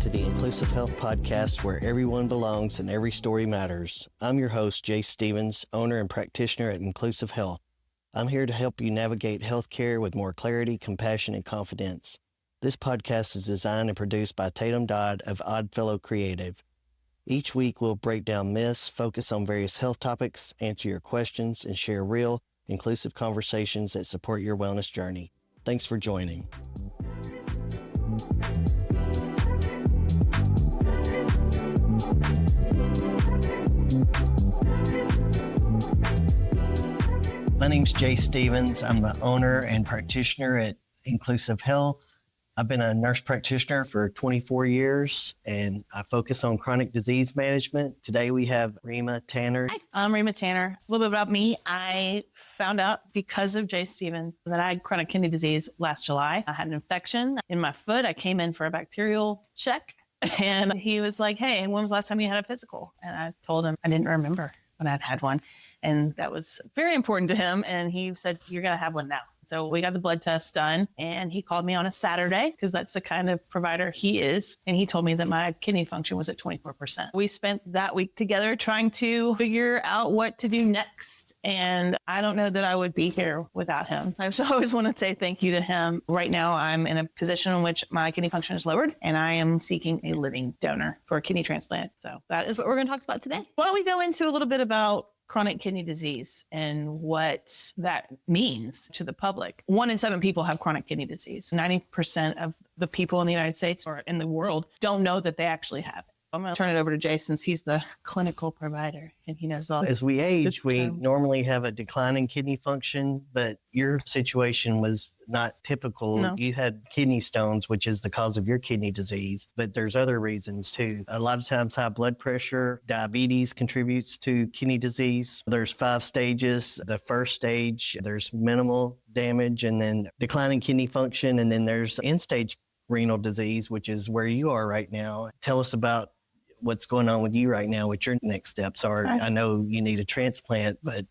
to the Inclusive Health Podcast, where everyone belongs and every story matters. I'm your host, Jace Stephens, owner and practitioner at Inclusive Health. I'm here to help you navigate healthcare with more clarity, compassion, and confidence. This podcast is designed and produced by Tatum Dodd of Oddfellow Creative. Each week, we'll break down myths, focus on various health topics, answer your questions, and share real, inclusive conversations that support your wellness journey. Thanks for joining. My name's Jace Stephens. I'm the owner and practitioner at Inclusive Health. I've been a nurse practitioner for 24 years, and I focus on chronic disease management. Today we have Rema Tanner. Hi, I'm Rema Tanner. A little bit about me. I found out because of Jace Stephens that I had chronic kidney disease last July. I had an infection in my foot. I came in for a bacterial check, and he was like, hey, when was the last time you had a physical? And I told him I didn't remember when I'd had one. And that was very important to him. And he said, you're going to have one now. So we got the blood test done, and he called me on a Saturday because that's the kind of provider he is. And he told me that my kidney function was at 24%. We spent that week together trying to figure out what to do next. And I don't know that I would be here without him. I just always want to say thank you to him. Right now, I'm in a position in which my kidney function is lowered, and I am seeking a living donor for a kidney transplant. So that is what we're going to talk about today. Why don't we go into a little bit about chronic kidney disease and what that means to the public. 1 in 7 people have chronic kidney disease. 90% of the people in the United States or in the world don't know that they actually have it. I'm going to turn it over to Jace since he's the clinical provider and he knows all. As we age, we normally have a decline in kidney function, but your situation was not typical. No. You had kidney stones, which is the cause of your kidney disease, but there's other reasons too. A lot of times high blood pressure, diabetes contributes to kidney disease. There's 5 stages. The first stage, there's minimal damage and then declining kidney function. And then there's end-stage renal disease, which is where you are right now. Tell us about what's going on with you right now, what your next steps are. I know you need a transplant, but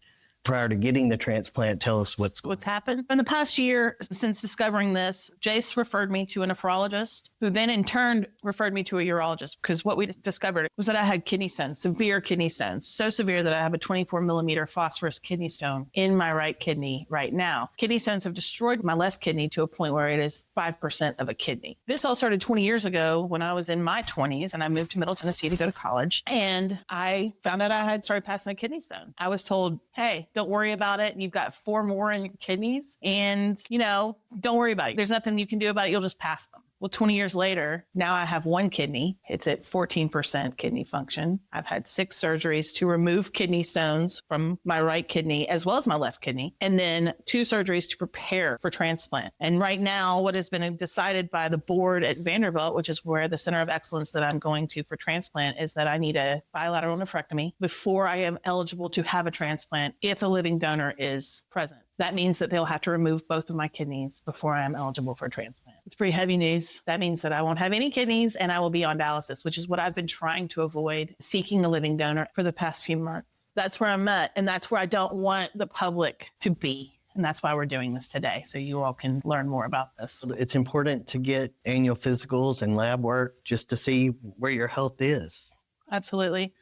prior to getting the transplant, tell us what's happened. In the past year, since discovering this, Jace referred me to a nephrologist, who then in turn referred me to a urologist, because what we discovered was that I had kidney stones, severe kidney stones, so severe that I have a 24 millimeter phosphorus kidney stone in my right kidney right now. Kidney stones have destroyed my left kidney to a point where it is 5% of a kidney. This all started 20 years ago when I was in my 20s and I moved to Middle Tennessee to go to college. And I found out I had started passing a kidney stone. I was told, hey, don't worry about it. You've got 4 more in your kidneys and, don't worry about it. There's nothing you can do about it. You'll just pass them. Well, 20 years later, now I have 1 kidney. It's at 14% kidney function. I've had 6 surgeries to remove kidney stones from my right kidney as well as my left kidney, and then 2 surgeries to prepare for transplant. And right now, what has been decided by the board at Vanderbilt, which is where the center of excellence that I'm going to for transplant, is that I need a bilateral nephrectomy before I am eligible to have a transplant if a living donor is present. That means that they'll have to remove both of my kidneys before I am eligible for a transplant. It's pretty heavy news. That means that I won't have any kidneys and I will be on dialysis, which is what I've been trying to avoid seeking a living donor for the past few months. That's where I'm at. And that's where I don't want the public to be. And that's why we're doing this today, so you all can learn more about this. It's important to get annual physicals and lab work just to see where your health is. Absolutely.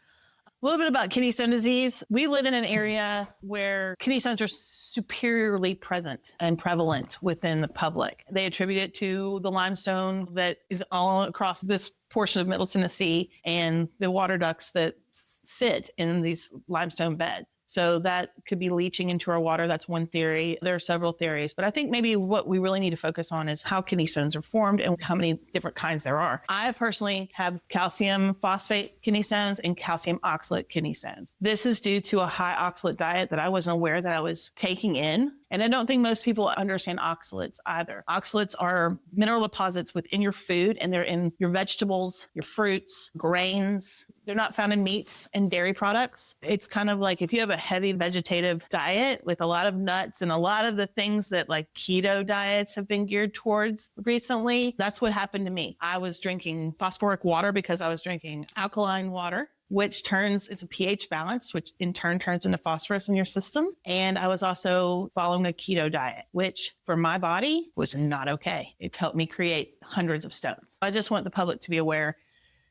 A little bit about kidney stone disease. We live in an area where kidney stones are superiorly present and prevalent within the public. They attribute it to the limestone that is all across this portion of Middle Tennessee and the water ducts that sit in these limestone beds. So that could be leaching into our water. That's one theory. There are several theories, but I think maybe what we really need to focus on is how kidney stones are formed and how many different kinds there are. I personally have calcium phosphate kidney stones and calcium oxalate kidney stones. This is due to a high oxalate diet that I wasn't aware that I was taking in. And I don't think most people understand oxalates either. Oxalates are mineral deposits within your food, and they're in your vegetables, your fruits, grains. They're not found in meats and dairy products. It's kind of like if you have a heavy vegetative diet with a lot of nuts and a lot of the things that like keto diets have been geared towards recently, that's what happened to me. I was drinking phosphoric water because I was drinking alkaline water. which it's a pH balance, which in turn turns into phosphorus in your system. And I was also following a keto diet, which for my body was not okay. It helped me create hundreds of stones. I just want the public to be aware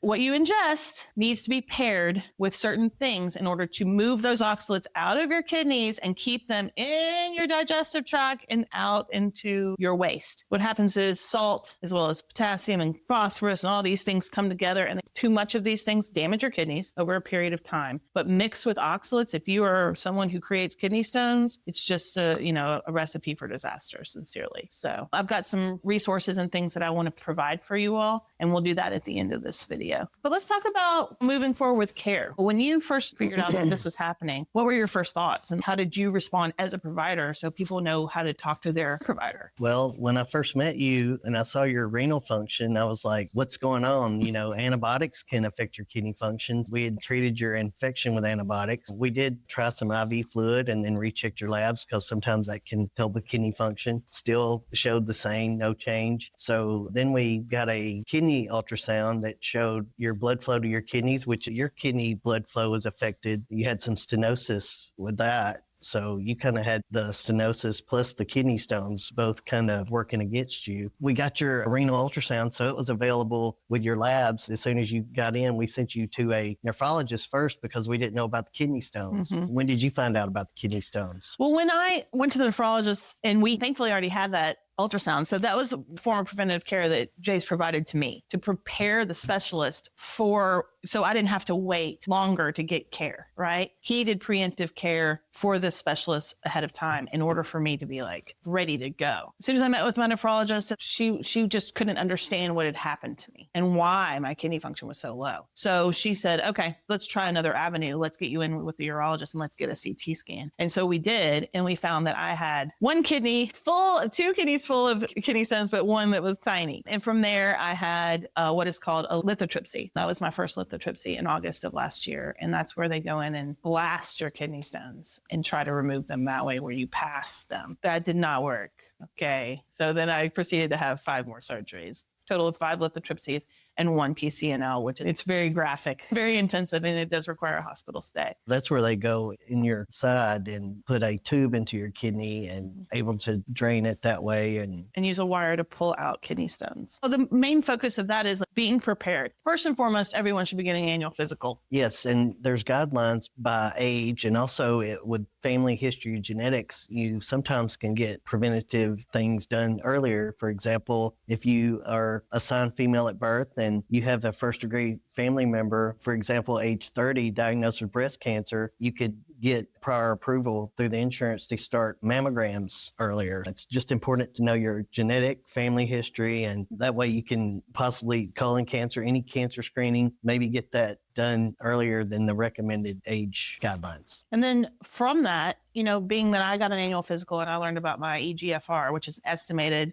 what you ingest needs to be paired with certain things in order to move those oxalates out of your kidneys and keep them in your digestive tract and out into your waste. What happens is salt, as well as potassium and phosphorus and all these things come together, and too much of these things damage your kidneys over a period of time. But mixed with oxalates, if you are someone who creates kidney stones, it's just a recipe for disaster, sincerely. So I've got some resources and things that I want to provide for you all, and we'll do that at the end of this video. But let's talk about moving forward with care. When you first figured out that this was happening, what were your first thoughts and how did you respond as a provider so people know how to talk to their provider? Well, when I first met you and I saw your renal function, I was like, what's going on? Antibiotics can affect your kidney functions. We had treated your infection with antibiotics. We did try some IV fluid and then rechecked your labs because sometimes that can help with kidney function. Still showed the same, no change. So then we got a kidney ultrasound that showed your blood flow to your kidneys, which your kidney blood flow was affected. You had some stenosis with that. So you kind of had the stenosis plus the kidney stones both kind of working against you. We got your renal ultrasound, so it was available with your labs. As soon as you got in, we sent you to a nephrologist first because we didn't know about the kidney stones. Mm-hmm. When did you find out about the kidney stones? Well, when I went to the nephrologist, and we thankfully already had that ultrasound. So that was a form of preventative care that Jace provided to me to prepare the specialist so I didn't have to wait longer to get care, right? He did preemptive care for this specialist ahead of time in order for me to be ready to go. As soon as I met with my nephrologist, she just couldn't understand what had happened to me and why my kidney function was so low. So she said, okay, let's try another avenue. Let's get you in with the urologist and let's get a CT scan. And so we did, and we found that I had two kidneys full of kidney stones, but one that was tiny. And from there, I had what is called a lithotripsy. That was my first lithotripsy in August of last year. And that's where they go in and blast your kidney stones and try to remove them that way where you pass them. That did not work. Okay. So then I proceeded to have 5 more surgeries, total of 5 lithotripsies and 1 PCNL, which it's very graphic, very intensive, and it does require a hospital stay. That's where they go in your side and put a tube into your kidney and able to drain it that way. And use a wire to pull out kidney stones. Well, the main focus of that is being prepared. First and foremost, everyone should be getting an annual physical. Yes, and there's guidelines by age, and also with family history genetics, you sometimes can get preventative things done earlier. For example, if you are assigned female at birth and you have a first-degree family member, for example, age 30, diagnosed with breast cancer, you could get prior approval through the insurance to start mammograms earlier. It's just important to know your genetic family history, and that way you can possibly colon cancer, any cancer screening, maybe get that done earlier than the recommended age guidelines. And then from that, being that I got an annual physical and I learned about my EGFR, which is estimated,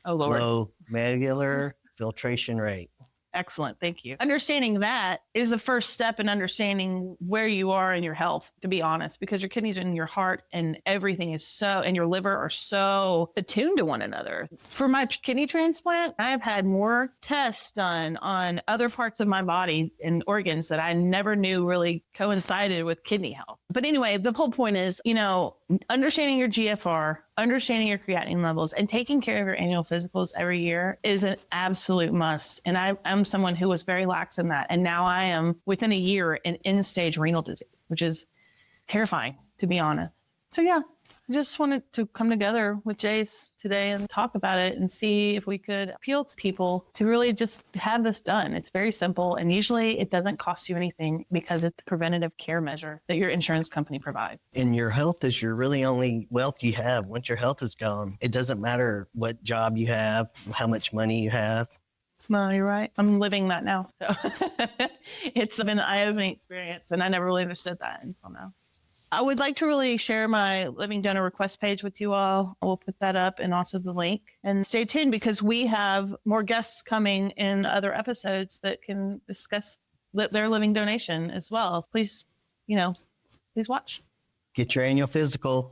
low glomerular filtration rate. Excellent. Thank you. Understanding that is the first step in understanding where you are in your health, to be honest, because your kidneys and your heart and everything and your liver are so attuned to one another. For my kidney transplant, I've had more tests done on other parts of my body and organs that I never knew really coincided with kidney health. But anyway, the whole point is, understanding your GFR, understanding your creatinine levels, and taking care of your annual physicals every year is an absolute must. And I'm someone who was very lax in that. And now I am, within a year, in end-stage renal disease, which is terrifying, to be honest. So yeah, I just wanted to come together with Jace today and talk about it and see if we could appeal to people to really just have this done. It's very simple, and usually it doesn't cost you anything because it's a preventative care measure that your insurance company provides. And your health is your really only wealth you have. Once your health is gone, it doesn't matter what job you have, how much money you have. No, you're right. I'm living that now. So it's been an eye-opening experience, and I never really understood that until now. I would like to really share my living donor request page with you all. I will put that up and also the link. And stay tuned because we have more guests coming in other episodes that can discuss their living donation as well. Please, please watch. Get your annual physical.